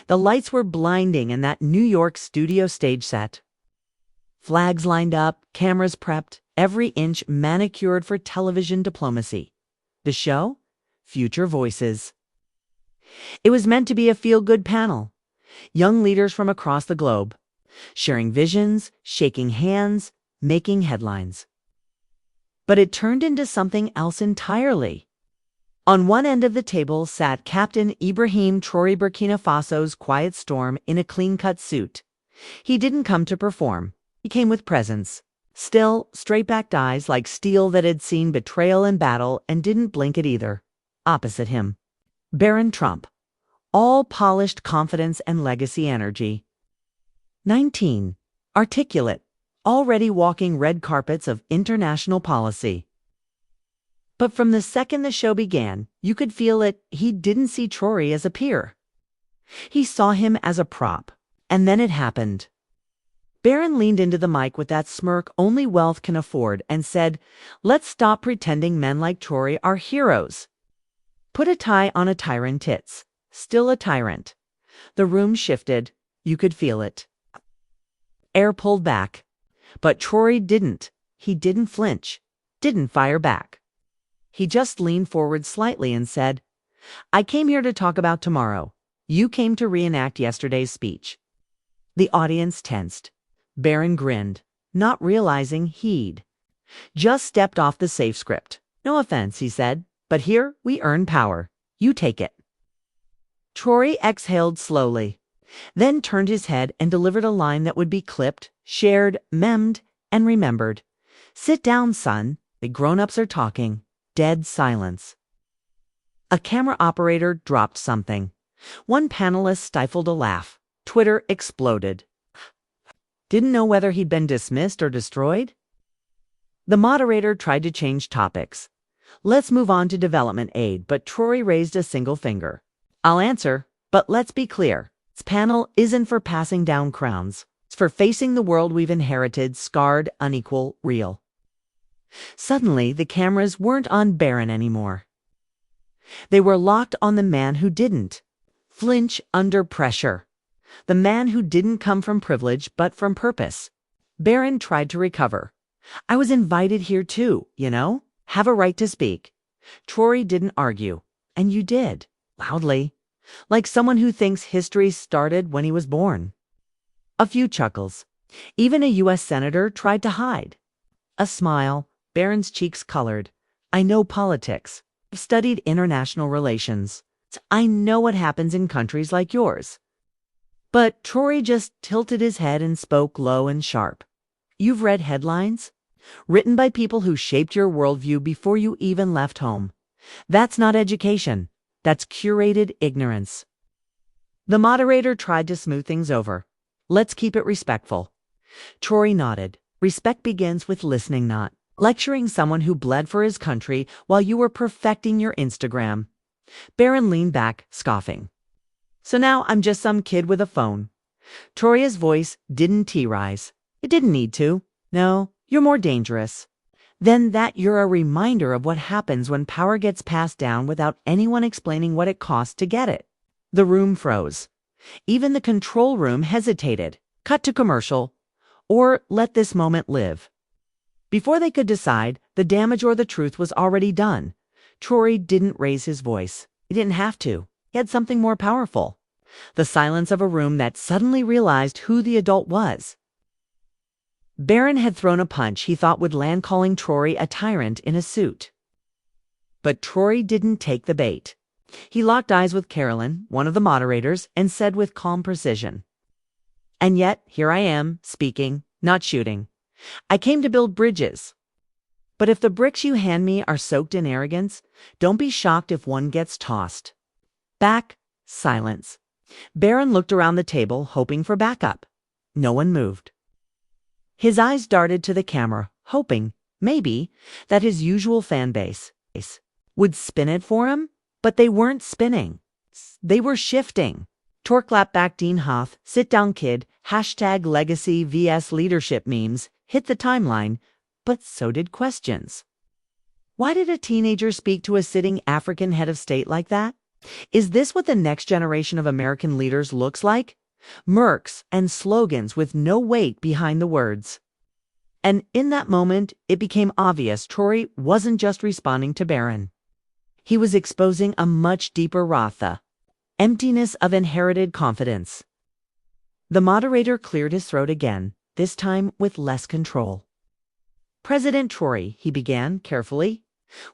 The lights were blinding in that New York studio stage set. Flags lined up, cameras prepped, every inch manicured for television diplomacy. The show? Future Voices. It was meant to be a feel-good panel. Young leaders from across the globe, sharing visions, shaking hands, making headlines. But it turned into something else entirely. On one end of the table sat Captain Ibrahim Traoré, Burkina Faso's quiet storm in a clean-cut suit. He didn't come to perform. He came with presence. Still, straight-backed eyes like steel that had seen betrayal and battle and didn't blink at either. Opposite him, Baron Trump. All polished confidence and legacy energy. 19. Articulate, already walking red carpets of international policy. But from the second the show began, you could feel it. He didn't see Traoré as a peer. He saw him as a prop. And then it happened. Baron leaned into the mic with that smirk only wealth can afford and said, "Let's stop pretending men like Traoré are heroes. Put a tie on a tyrant tits. Still a tyrant." The room shifted. You could feel it. Air pulled back. But Traoré didn't. He didn't flinch. Didn't fire back. He just leaned forward slightly and said, "I came here to talk about tomorrow. You came to reenact yesterday's speech." The audience tensed. Baron grinned, not realizing he'd just stepped off the safe script. "No offense," he said, "but here we earn power. You take it." Traoré exhaled slowly, then turned his head and delivered a line that would be clipped, shared, memmed, and remembered. "Sit down, son. The grown-ups are talking." Dead silence. A camera operator dropped something. One panelist stifled a laugh. Twitter exploded. Didn't know whether he'd been dismissed or destroyed? The moderator tried to change topics. "Let's move on to development aid," but Traoré raised a single finger. "I'll answer, but let's be clear. This panel isn't for passing down crowns. It's for facing the world we've inherited, scarred, unequal, real." Suddenly, the cameras weren't on Baron anymore. They were locked on the man who didn't flinch under pressure. The man who didn't come from privilege, but from purpose. Baron tried to recover. "I was invited here too, you know. Have a right to speak." Traoré didn't argue. "And you did. Loudly. Like someone who thinks history started when he was born." A few chuckles. Even a U.S. senator tried to hide. A smile. Baron's cheeks colored. "I know politics. I've studied international relations. I know what happens in countries like yours." But Traoré just tilted his head and spoke low and sharp. "You've read headlines? Written by people who shaped your worldview before you even left home. That's not education. That's curated ignorance." The moderator tried to smooth things over. "Let's keep it respectful." Traoré nodded. "Respect begins with listening, not lecturing someone who bled for his country while you were perfecting your Instagram." Baron leaned back, scoffing. "So now I'm just some kid with a phone." Traoré's voice didn't T-rise. It didn't need to. "No, you're more dangerous than that. You're a reminder of what happens when power gets passed down without anyone explaining what it costs to get it." The room froze. Even the control room hesitated. Cut to commercial. Or let this moment live. Before they could decide, the damage or the truth was already done. Traoré didn't raise his voice. He didn't have to. He had something more powerful. The silence of a room that suddenly realized who the adult was. Baron had thrown a punch he thought would land, calling Traoré a tyrant in a suit. But Traoré didn't take the bait. He locked eyes with Carolyn, one of the moderators, and said with calm precision, "And yet, here I am, speaking, not shooting. I came to build bridges. But if the bricks you hand me are soaked in arrogance, don't be shocked if one gets tossed." Back, silence. Baron looked around the table, hoping for backup. No one moved. His eyes darted to the camera, hoping, maybe, that his usual fan base would spin it for him. But they weren't spinning. They were shifting. Torklap back Dean Hoth, sit down kid, #legacy vs leadership memes hit the timeline, but so did questions. Why did a teenager speak to a sitting African head of state like that? Is this what the next generation of American leaders looks like? Murks and slogans with no weight behind the words. And in that moment, it became obvious Traoré wasn't just responding to Barron. He was exposing a much deeper wrath, the emptiness of inherited confidence. The moderator cleared his throat again, this time with less control. President Traoré, he began carefully,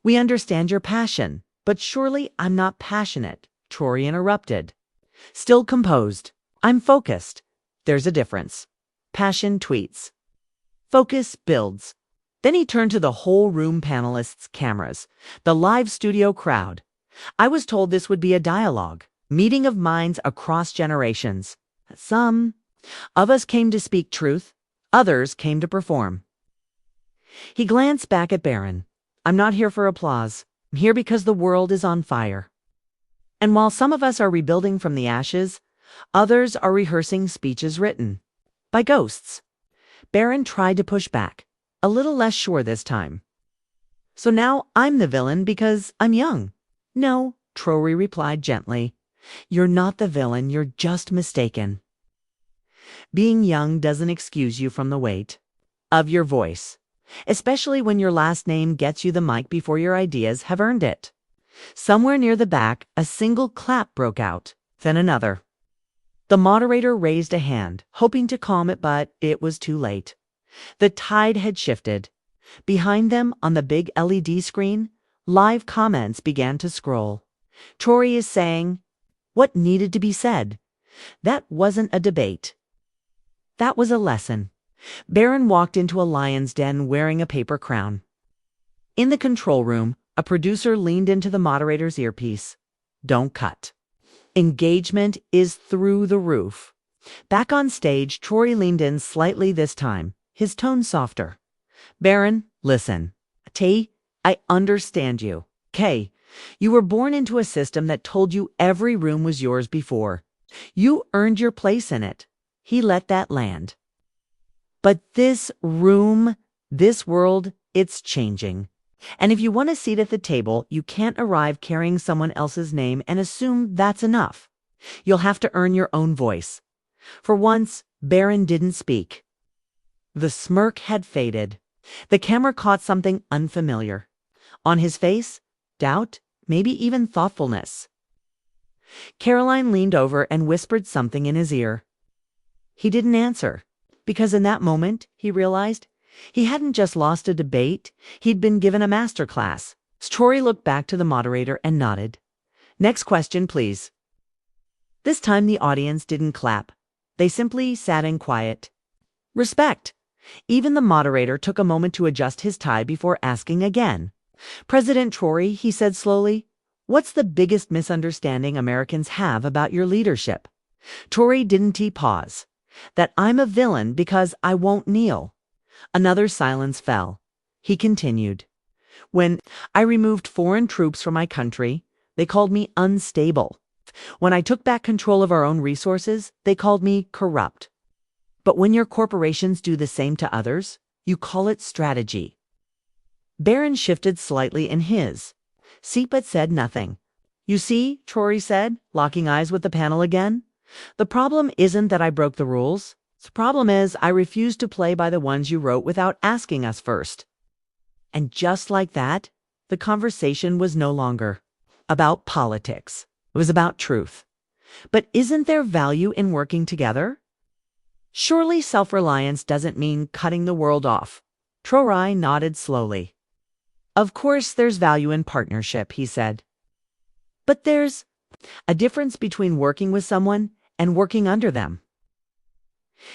we understand your passion, but surely I'm not passionate, Traoré interrupted. Still composed. I'm focused. There's a difference. Passion tweets. Focus builds. Then he turned to the whole room panelists' cameras, the live studio crowd. I was told this would be a dialogue, meeting of minds across generations. Some of us came to speak truth, others came to perform. He glanced back at Barron. I'm not here for applause. I'm here because the world is on fire. And while some of us are rebuilding from the ashes, others are rehearsing speeches written by ghosts. Barron tried to push back, a little less sure this time. So now I'm the villain because I'm young. No, Traoré replied gently. You're not the villain, you're just mistaken. Being young doesn't excuse you from the weight of your voice, especially when your last name gets you the mic before your ideas have earned it. Somewhere near the back, a single clap broke out, then another. The moderator raised a hand, hoping to calm it, but it was too late. The tide had shifted. Behind them, on the big LED screen, live comments began to scroll. Traoré is saying, what needed to be said? That wasn't a debate. That was a lesson. Barron walked into a lion's den wearing a paper crown. In the control room, a producer leaned into the moderator's earpiece. Don't cut. Engagement is through the roof. Back on stage, Traoré leaned in slightly this time, his tone softer. Barron, listen. T, I understand you. K, you were born into a system that told you every room was yours before. You earned your place in it. He let that land. But this room, this world, it's changing. And if you want a seat at the table, you can't arrive carrying someone else's name and assume that's enough. You'll have to earn your own voice. For once, Barron didn't speak. The smirk had faded. The camera caught something unfamiliar. On his face, doubt, maybe even thoughtfulness. Caroline leaned over and whispered something in his ear. He didn't answer, because in that moment, he realized, he hadn't just lost a debate, he'd been given a masterclass. Traoré looked back to the moderator and nodded. Next question, please. This time the audience didn't clap. They simply sat in quiet. Respect. Even the moderator took a moment to adjust his tie before asking again. President Traoré, he said slowly, what's the biggest misunderstanding Americans have about your leadership? Traoré didn't pause. That I'm a villain because I won't kneel. Another silence fell. He continued. When I removed foreign troops from my country, they called me unstable. When I took back control of our own resources, they called me corrupt. But when your corporations do the same to others, you call it strategy. Barron shifted slightly in his seat but said nothing. You see, Traoré said, locking eyes with the panel again, the problem isn't that I broke the rules. The problem is I refused to play by the ones you wrote without asking us first. And just like that, the conversation was no longer about politics. It was about truth. But isn't there value in working together? Surely self-reliance doesn't mean cutting the world off. Traoré nodded slowly. Of course there's value in partnership, he said. But there's a difference between working with someone and working under them.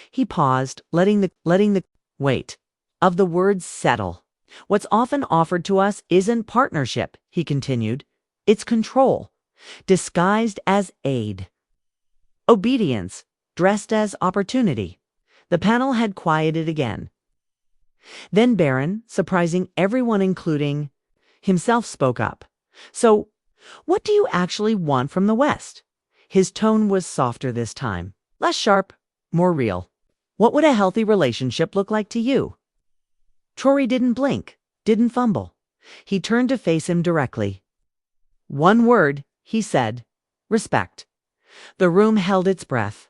He paused, letting the weight of the words settle. What's often offered to us isn't partnership, he continued. It's control, disguised as aid. Obedience, dressed as opportunity. The panel had quieted again. Then Barron, surprising everyone including himself, spoke up. So, what do you actually want from the West? His tone was softer this time, less sharp, more real. What would a healthy relationship look like to you? Traoré didn't blink, didn't fumble. He turned to face him directly. One word, he said. Respect. The room held its breath.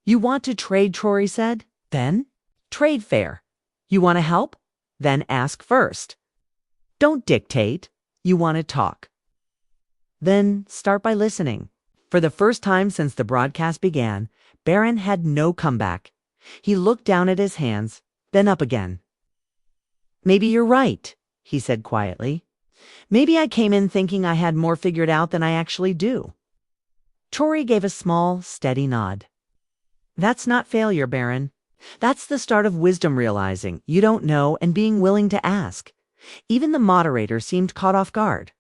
You want to trade, Traoré said? Then trade fair. You want to help? Then ask first. Don't dictate. You want to talk. Then start by listening. For the first time since the broadcast began, Barron had no comeback. He looked down at his hands, then up again. Maybe you're right, he said quietly. Maybe I came in thinking I had more figured out than I actually do. Traoré gave a small, steady nod. That's not failure, Barron. That's the start of wisdom, realizing you don't know and being willing to ask. Even the moderator seemed caught off guard.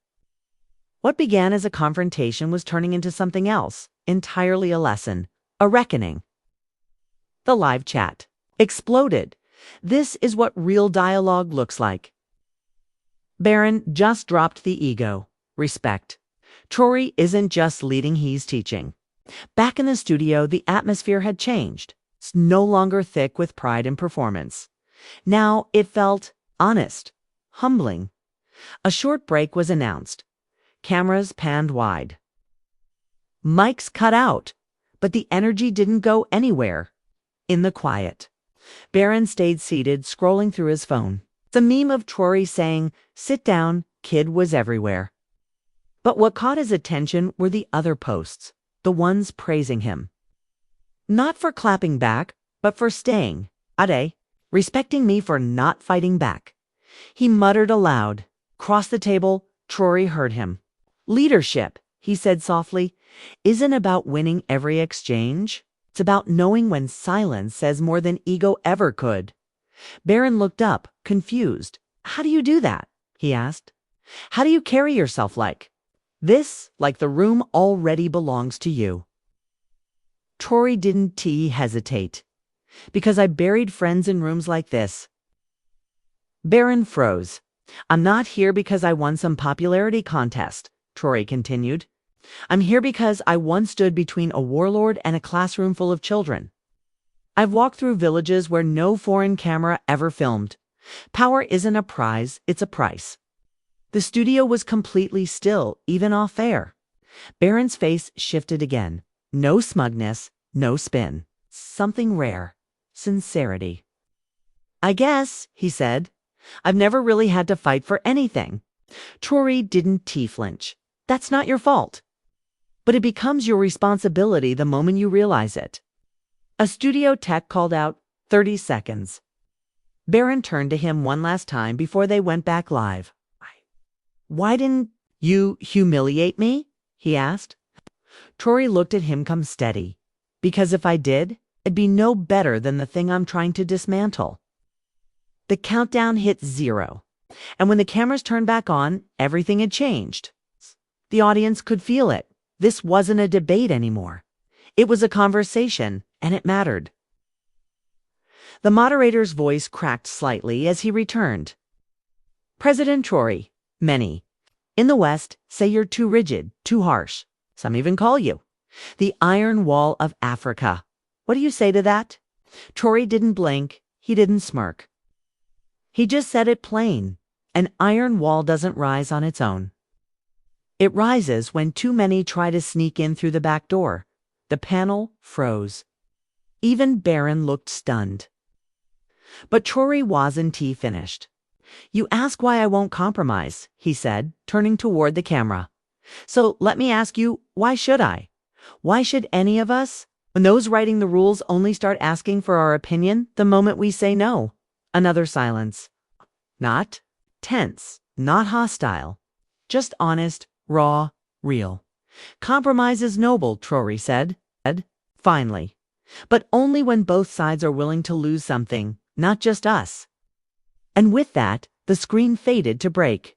What began as a confrontation was turning into something else, entirely a lesson, a reckoning. The live chat exploded. This is what real dialogue looks like. Barron just dropped the ego. Respect. Traoré isn't just leading, he's teaching. Back in the studio, the atmosphere had changed. It's no longer thick with pride and performance. Now it felt honest, humbling. A short break was announced. Cameras panned wide. Mics cut out, but the energy didn't go anywhere. In the quiet, Barron stayed seated, scrolling through his phone. The meme of Traoré saying, "Sit down, kid," was everywhere. But what caught his attention were the other posts, the ones praising him. Not for clapping back, but for staying. Ade, respecting me for not fighting back. He muttered aloud. Across the table, Traoré heard him. Leadership, he said softly, isn't about winning every exchange. It's about knowing when silence says more than ego ever could. Barron looked up, confused. How do you do that? He asked. How do you carry yourself like this, like the room already belongs to you? Traoré didn't hesitate. Because I buried friends in rooms like this. Barron froze. I'm not here because I won some popularity contest, Traoré continued. I'm here because I once stood between a warlord and a classroom full of children. I've walked through villages where no foreign camera ever filmed. Power isn't a prize, it's a price. The studio was completely still, even off air. Barron's face shifted again. No smugness, no spin. Something rare. Sincerity. I guess, he said, I've never really had to fight for anything. Traoré didn't flinch. That's not your fault. But it becomes your responsibility the moment you realize it. A studio tech called out, 30 seconds. Barron turned to him one last time before they went back live. Why didn't you humiliate me? He asked. Traoré looked at him, come steady. Because if I did, it'd be no better than the thing I'm trying to dismantle. The countdown hit 0. And when the cameras turned back on, everything had changed. The audience could feel it. This wasn't a debate anymore. It was a conversation, and it mattered. The moderator's voice cracked slightly as he returned. President Traoré, many in the West say you're too rigid, too harsh. Some even call you the Iron Wall of Africa. What do you say to that? Traoré didn't blink. He didn't smirk. He just said it plain. An iron wall doesn't rise on its own. It rises when too many try to sneak in through the back door. The panel froze. Even Barron looked stunned. But Traoré wasn't finished. You ask why I won't compromise, he said, turning toward the camera. So let me ask you, why should I? Why should any of us? When those writing the rules only start asking for our opinion the moment we say no. Another silence. Not tense, not hostile. Just honest, raw, real. Compromise is noble, Traoré said. Finally. But only when both sides are willing to lose something, not just us. And with that, the screen faded to break.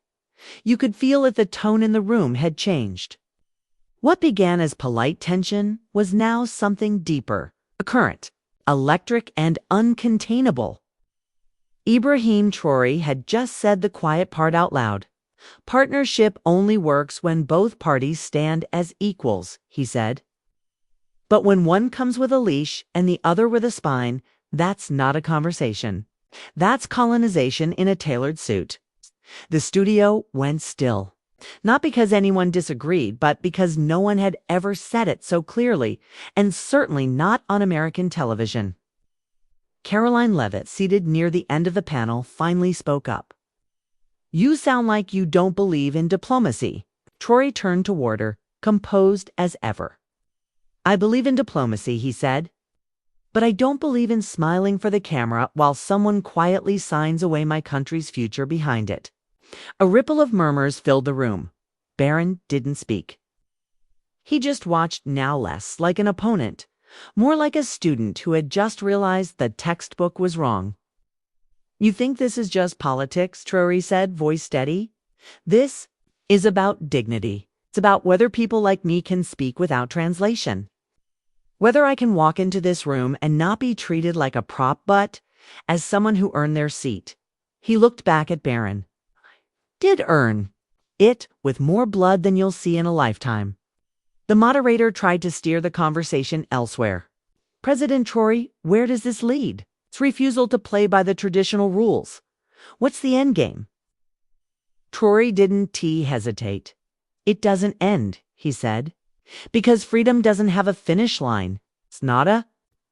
You could feel that the tone in the room had changed. What began as polite tension was now something deeper, a current, electric and uncontainable. Ibrahim Traoré had just said the quiet part out loud. Partnership only works when both parties stand as equals, he said. But when one comes with a leash and the other with a spine, that's not a conversation. That's colonization in a tailored suit. The studio went still. Not because anyone disagreed, but because no one had ever said it so clearly, and certainly not on American television. Caroline Leavitt, seated near the end of the panel, finally spoke up. "You sound like you don't believe in diplomacy." Traoré turned toward her, composed as ever. "I believe in diplomacy," he said, "but I don't believe in smiling for the camera while someone quietly signs away my country's future behind it." A ripple of murmurs filled the room. Barron didn't speak. He just watched, now less like an opponent, more like a student who had just realized the textbook was wrong. "You think this is just politics," Traoré said, voice steady. "This is about dignity. It's about whether people like me can speak without translation. Whether I can walk into this room and not be treated like a prop but as someone who earned their seat." He looked back at Barron. "Did earn it with more blood than you'll see in a lifetime." The moderator tried to steer the conversation elsewhere. "President Traoré, where does this lead? It's refusal to play by the traditional rules. What's the end game?" Traoré didn't hesitate. "It doesn't end," he said, "because freedom doesn't have a finish line. It's not a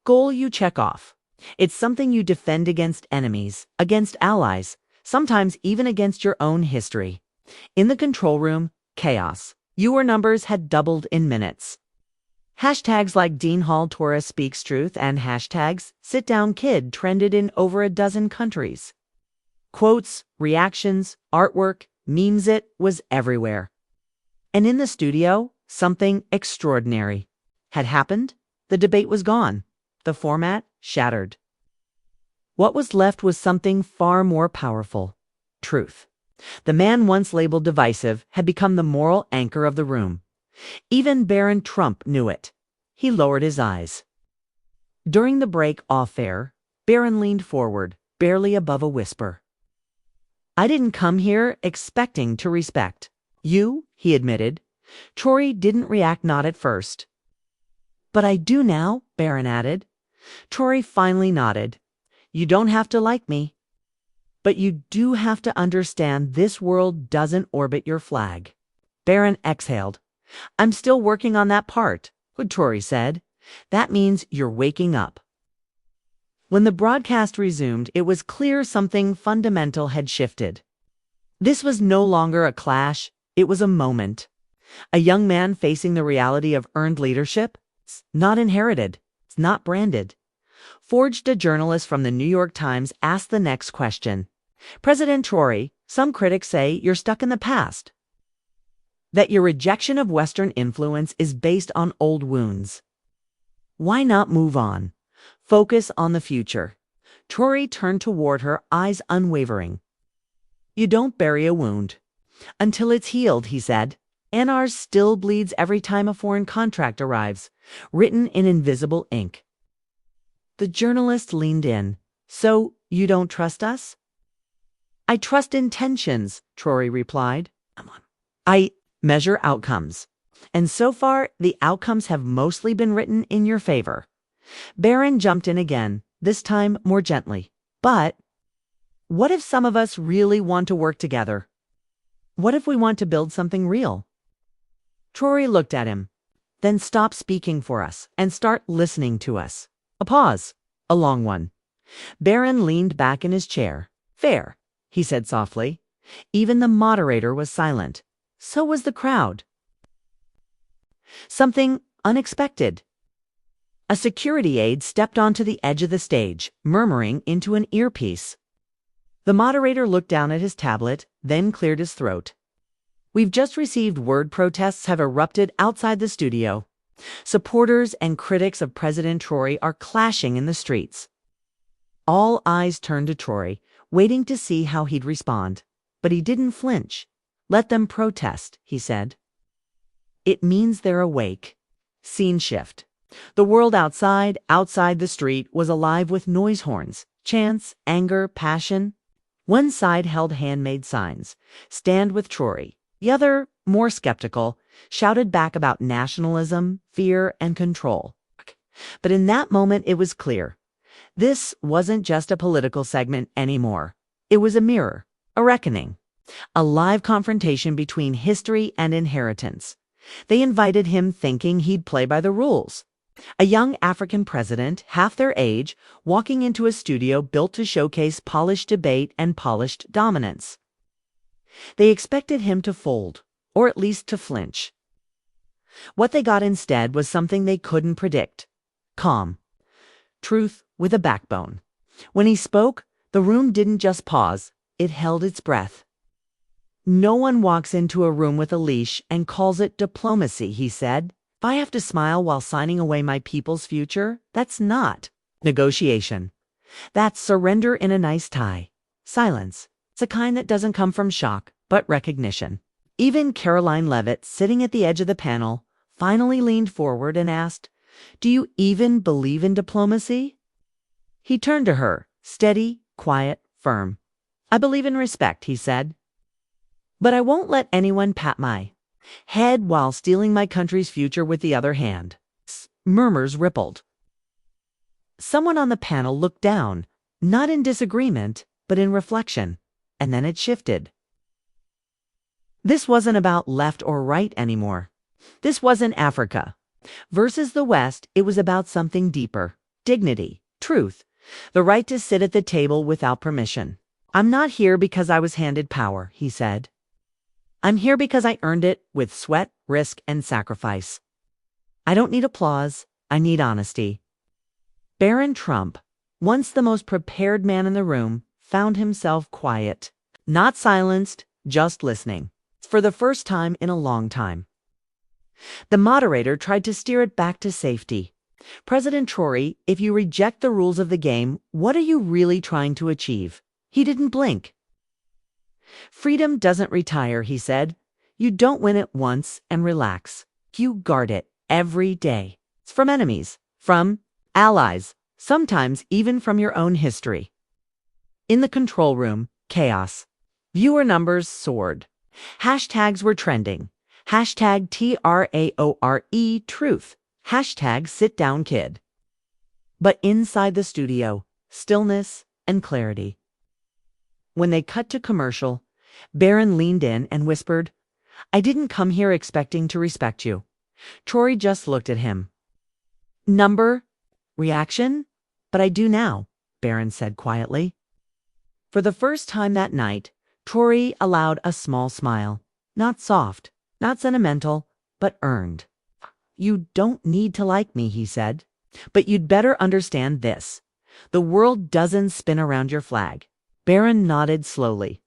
goal you check off. It's something you defend against enemies, against allies, sometimes even against your own history." In the control room, chaos. Viewer numbers had doubled in minutes. Hashtags like Dean Hall Torres Speaks Truth and hashtags Sit Down Kid trended in over a dozen countries. Quotes, reactions, artwork, memes, it was everywhere. And in the studio, something extraordinary had happened. The debate was gone. The format shattered. What was left was something far more powerful: truth. The man once labeled divisive had become the moral anchor of the room. Even Baron Trump knew it. He lowered his eyes. During the break off-air, Barron leaned forward, barely above a whisper. "I didn't come here expecting to respect you," he admitted. Traoré didn't react, not at first. "But I do now," Barron added. Traoré finally nodded. "You don't have to like me. But you do have to understand this world doesn't orbit your flag." Barron exhaled. "I'm still working on that part," Traoré said. "That means you're waking up." When the broadcast resumed, it was clear something fundamental had shifted. This was no longer a clash, it was a moment. A young man facing the reality of earned leadership. It's not inherited. It's not branded. Forged. A journalist from the New York Times asked the next question. "President Traoré, some critics say you're stuck in the past, that your rejection of Western influence is based on old wounds. Why not move on? Focus on the future?" Traoré turned toward her, eyes unwavering. "You don't bury a wound until it's healed," he said. "And ours still bleeds every time a foreign contract arrives, written in invisible ink." The journalist leaned in. "So you don't trust us?" "I trust intentions," Traoré replied. "I measure outcomes. And so far, the outcomes have mostly been written in your favor." Barron jumped in again, this time more gently. "But what if some of us really want to work together? What if we want to build something real?" Traoré looked at him. "Then stop speaking for us and start listening to us." A pause. A long one. Barron leaned back in his chair. "Fair," he said softly. Even the moderator was silent. So was the crowd. Something unexpected. A security aide stepped onto the edge of the stage, murmuring into an earpiece. The moderator looked down at his tablet, then cleared his throat. "We've just received word protests have erupted outside the studio. Supporters and critics of President Traoré are clashing in the streets." All eyes turned to Traoré, waiting to see how he'd respond. But he didn't flinch. "Let them protest," he said. "It means they're awake." Scene shift. The world outside the street, was alive with noise horns, chants, anger, passion. One side held handmade signs, "Stand with Traoré." The other, more skeptical, shouted back about nationalism, fear, and control. But in that moment, it was clear. This wasn't just a political segment anymore. It was a mirror, a reckoning. A live confrontation between history and inheritance. They invited him thinking he'd play by the rules. A young African president, half their age, walking into a studio built to showcase polished debate and polished dominance. They expected him to fold, or at least to flinch. What they got instead was something they couldn't predict. Calm. Truth with a backbone. When he spoke, the room didn't just pause, it held its breath. No one walks into a room with a leash and calls it diplomacy, he said. If I have to smile while signing away my people's future, that's not negotiation. That's surrender in a nice tie. Silence. It's a kind that doesn't come from shock, but recognition. Even Caroline Levitt, sitting at the edge of the panel, finally leaned forward and asked, "Do you even believe in diplomacy?" He turned to her, steady, quiet, firm. "I believe in respect," he said. "But I won't let anyone pat my head while stealing my country's future with the other hand." Murmurs rippled. Someone on the panel looked down, not in disagreement, but in reflection, and then it shifted. This wasn't about left or right anymore. This wasn't Africa. Versus the West, it was about something deeper. Dignity, truth, the right to sit at the table without permission. "I'm not here because I was handed power," he said. "I'm here because I earned it with sweat, risk, and sacrifice. I don't need applause. I need honesty." Barron Trump, once the most prepared man in the room, found himself quiet. Not silenced, just listening. For the first time in a long time. The moderator tried to steer it back to safety. "President Traoré, if you reject the rules of the game, what are you really trying to achieve?" He didn't blink. "Freedom doesn't retire," he said. "You don't win it once and relax. You guard it every day. It's from enemies, from allies, sometimes even from your own history." In the control room, chaos. Viewer numbers soared. Hashtags were trending. Hashtag TRAORE truth. Hashtag sit down kid. But inside the studio, stillness and clarity. When they cut to commercial, Barron leaned in and whispered, "I didn't come here expecting to respect you." Traoré just looked at him. "Number? Reaction? But I do now," Barron said quietly. For the first time that night, Traoré allowed a small smile. Not soft, not sentimental, but earned. "You don't need to like me," he said. "But you'd better understand this. The world doesn't spin around your flag." Barron nodded slowly.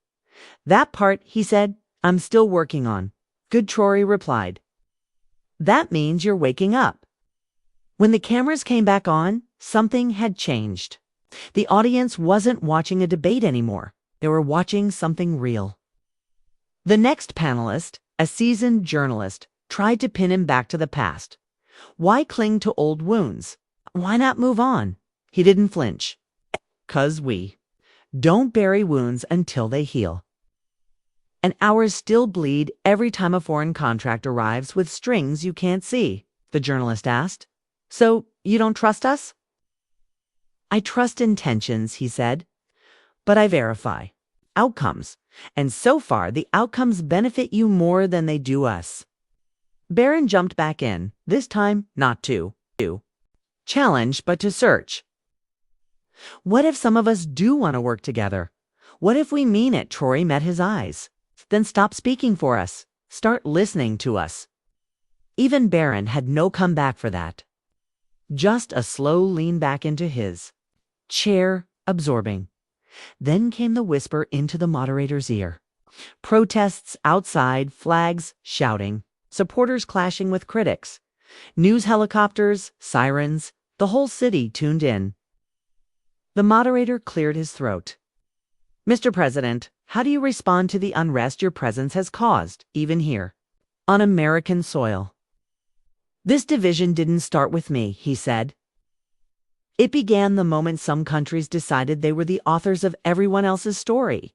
"That part," he said, "I'm still working on." "Good," Traoré replied. "That means you're waking up." When the cameras came back on, something had changed. The audience wasn't watching a debate anymore. They were watching something real. The next panelist, a seasoned journalist, tried to pin him back to the past. Why cling to old wounds? Why not move on? He didn't flinch. "'Cause we don't bury wounds until they heal. And ours still bleed every time a foreign contract arrives with strings you can't see," the journalist asked. "So you don't trust us?" "I trust intentions," he said, "but I verify outcomes. And so far, the outcomes benefit you more than they do us." Barron jumped back in, this time not to challenge, but to search. "What if some of us do want to work together? What if we mean it?" Traoré met his eyes. "Then stop speaking for us. Start listening to us." Even Barron had no comeback for that. Just a slow lean back into his chair, absorbing. Then came the whisper into the moderator's ear. Protests outside, flags shouting, supporters clashing with critics, news helicopters, sirens, the whole city tuned in. The moderator cleared his throat. "Mr. President, how do you respond to the unrest your presence has caused, even here, on American soil?" "This division didn't start with me," he said. "It began the moment some countries decided they were the authors of everyone else's story."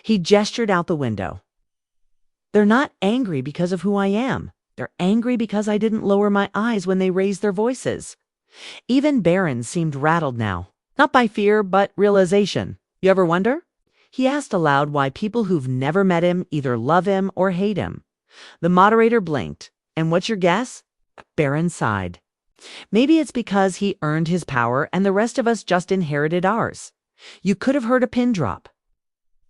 He gestured out the window. "They're not angry because of who I am. They're angry because I didn't lower my eyes when they raised their voices." Even Barron seemed rattled now, not by fear, but realization. You ever wonder? He asked aloud why people who've never met him either love him or hate him. The moderator blinked. And what's your guess? Barron sighed. Maybe it's because he earned his power and the rest of us just inherited ours. You could have heard a pin drop.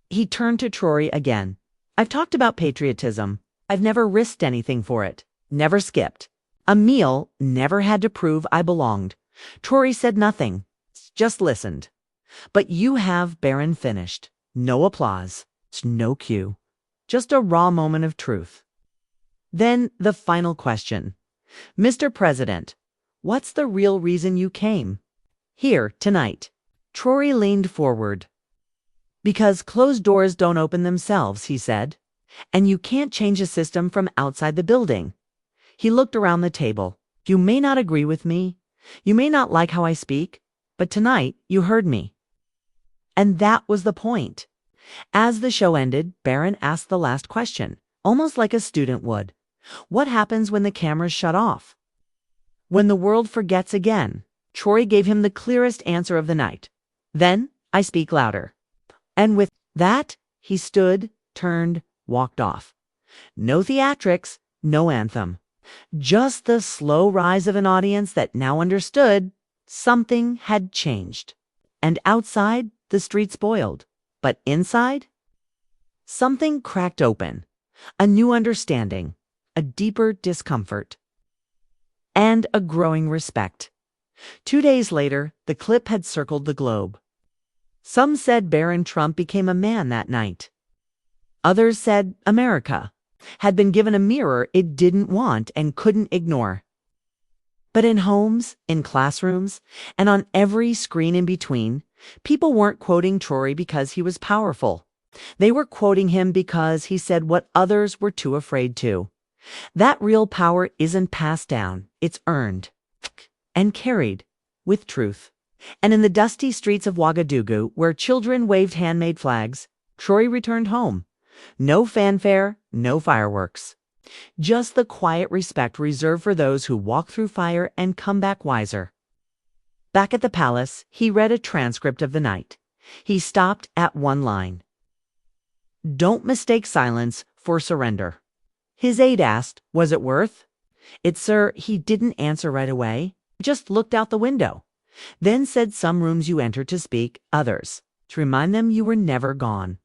He turned to Traoré again. I've talked about patriotism. I've never risked anything for it. Never skipped a meal, never had to prove I belonged. Traoré said nothing, just listened. But you have, Barron finished. No applause, no cue, just a raw moment of truth. Then the final question. Mr. President, what's the real reason you came? Here, tonight. Traoré leaned forward. Because closed doors don't open themselves, he said. And you can't change a system from outside the building. He looked around the table. You may not agree with me. You may not like how I speak. But tonight, you heard me. And that was the point. As the show ended, Barron asked the last question, almost like a student would. What happens when the cameras shut off? When the world forgets again? Traoré gave him the clearest answer of the night. Then I speak louder. And with that, he stood, turned, walked off. No theatrics, no anthem. Just the slow rise of an audience that now understood something had changed. And outside, the streets boiled. But inside, something cracked open. A new understanding, a deeper discomfort, and a growing respect. 2 days later, the clip had circled the globe. Some said Barron Trump became a man that night. Others said America had been given a mirror it didn't want and couldn't ignore. But in homes, in classrooms, and on every screen in between, people weren't quoting Traoré because he was powerful. They were quoting him because he said what others were too afraid to. That real power isn't passed down, it's earned and carried with truth. And in the dusty streets of Ouagadougou, where children waved handmade flags, Traoré returned home. No fanfare, no fireworks. Just the quiet respect reserved for those who walk through fire and come back wiser. Back at the palace, he read a transcript of the night. He stopped at one line. Don't mistake silence for surrender. His aide asked, was it worth it, sir? He didn't answer right away, just looked out the window. Then said some rooms you entered to speak, others, to remind them you were never gone.